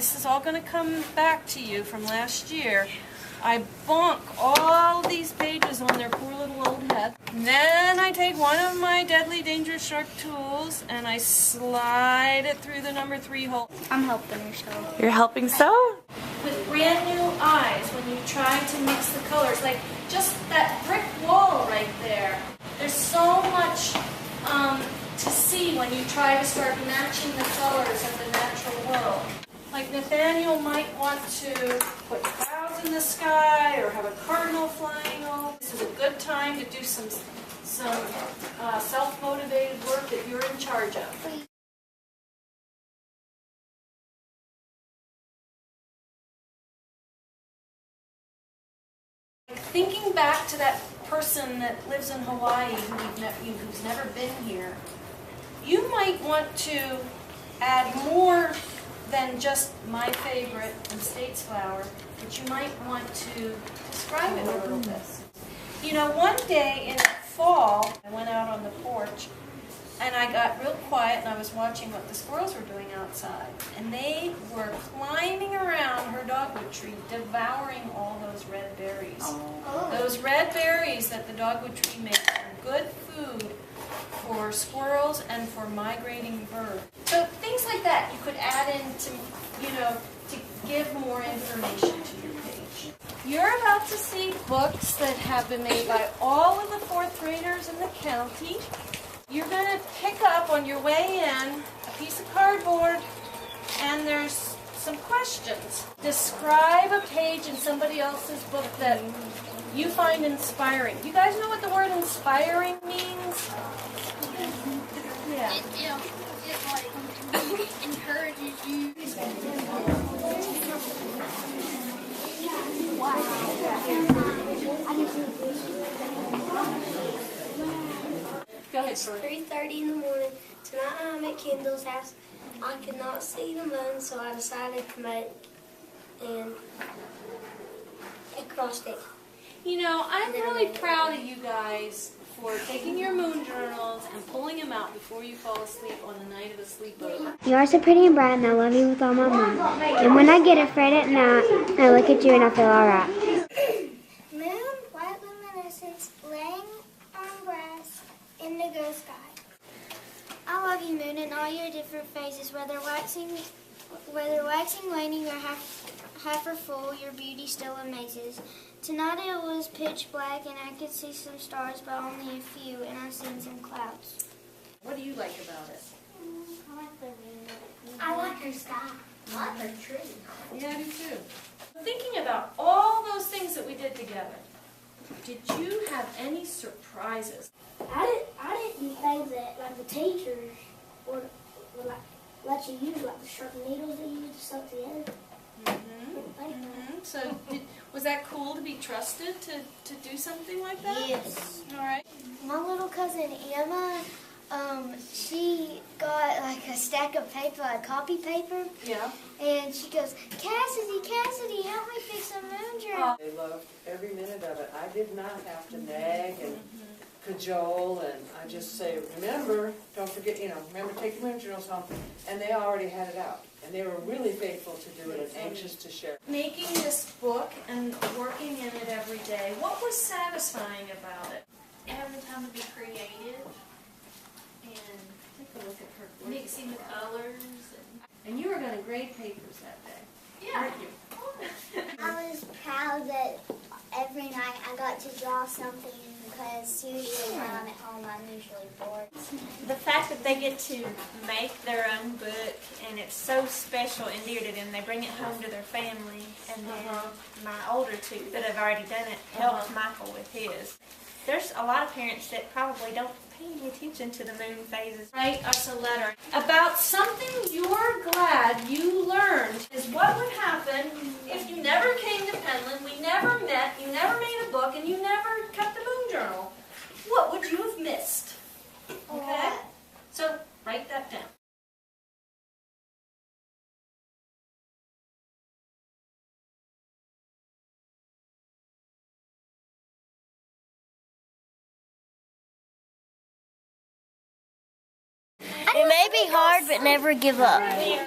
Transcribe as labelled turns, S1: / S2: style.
S1: this is all going to come back to you from last year. I bonk all these pages on their poor little old head. And then I take one of my deadly dangerous sharp tools and I slide it through the number 3 hole.
S2: I'm helping her sew.
S3: You're helping sew?
S1: With brand new eyes when you try to mix the colors, like just that brick wall right there. There's so much to see when you try to start matching the colors of the natural world. Like Nathaniel might want to put clouds in the sky or have a cardinal flying over. This is a good time to do some self-motivated work that you're in charge of. Thinking back to that person that lives in Hawaii who's never been here, you might want to add more than just my favorite and States flower, but you might want to describe it a little bit. You know, one day in the fall, I went out on the porch and I got real quiet and I was watching what the squirrels were doing outside. And they were climbing around her dogwood tree, devouring all those red berries. Oh. Those red berries that the dogwood tree makes are good food for squirrels and for migrating birds. So things like that you could add in to, to give more information to your page. You're about to see books that have been made by all of the 4th graders in the county. You're going to pick up on your way in a piece of cardboard and there's some questions. Describe a page in somebody else's book that you find inspiring. You guys know what the word inspiring means? Yeah.
S2: It like encourages you.
S1: Go ahead,
S4: It's 3:30 in the morning. Tonight I'm at Kendall's house. I could not see the moon, so I decided to make an acrostic.
S1: You know, I'm really proud of you guys for taking your moon journals and pulling them out before you fall asleep on the night of a sleepover.
S5: You are so pretty and bright, and I love you with all my might. And when I get afraid at night, I look at you and I feel alright.
S4: Moon, white luminescence, laying on grass, indigo sky. I love you, moon, in all your different phases, whether waxing, waning, or half or full, your beauty still amazes. Tonight it was pitch black, and I could see some stars, but only a few, and I seen some clouds.
S1: What do you like about it?
S4: I like the moon. I like her sky. I like her tree.
S1: Yeah, I do too. Thinking about all those things that we did together, did you have any surprises?
S4: I didn't think that like the teachers would like let you use like the sharp needles they use to sew together.
S1: So was that cool to be trusted to do something like that?
S4: Yes.
S1: All right.
S4: My little cousin Emma, she got like a stack of paper, like copy paper.
S1: Yeah.
S4: And she goes, Cassidy, help me fix a moon journal.
S6: They loved every minute of it. I did not have to nag and cajole, and I just say, remember, don't forget, remember, take your moon journals home. And they already had it out. And they were really faithful to do it and anxious to share.
S1: Making this book and working in it every day, what was satisfying about it?
S2: Having the time to be creative and
S1: Take a look at her.
S2: mixing the colors.
S1: And you were going to grade papers that day,
S2: Yeah.
S1: weren't you?
S4: I was proud that every night I got to draw something because usually when I'm at home I'm usually bored.
S7: The fact that they get to make their own book and it's so special and dear to them, they bring it home to their family, and then my older two that have already done it helped Michael with his. There's a lot of parents that probably don't pay any attention to the moon phases.
S1: Write us a letter about something you're glad you learned. Is what would happen if you never came to Penland, we never met, you never made a book, and you never kept a moon journal. What would you have missed? Okay? So write that down.
S4: It may be hard, but never give up.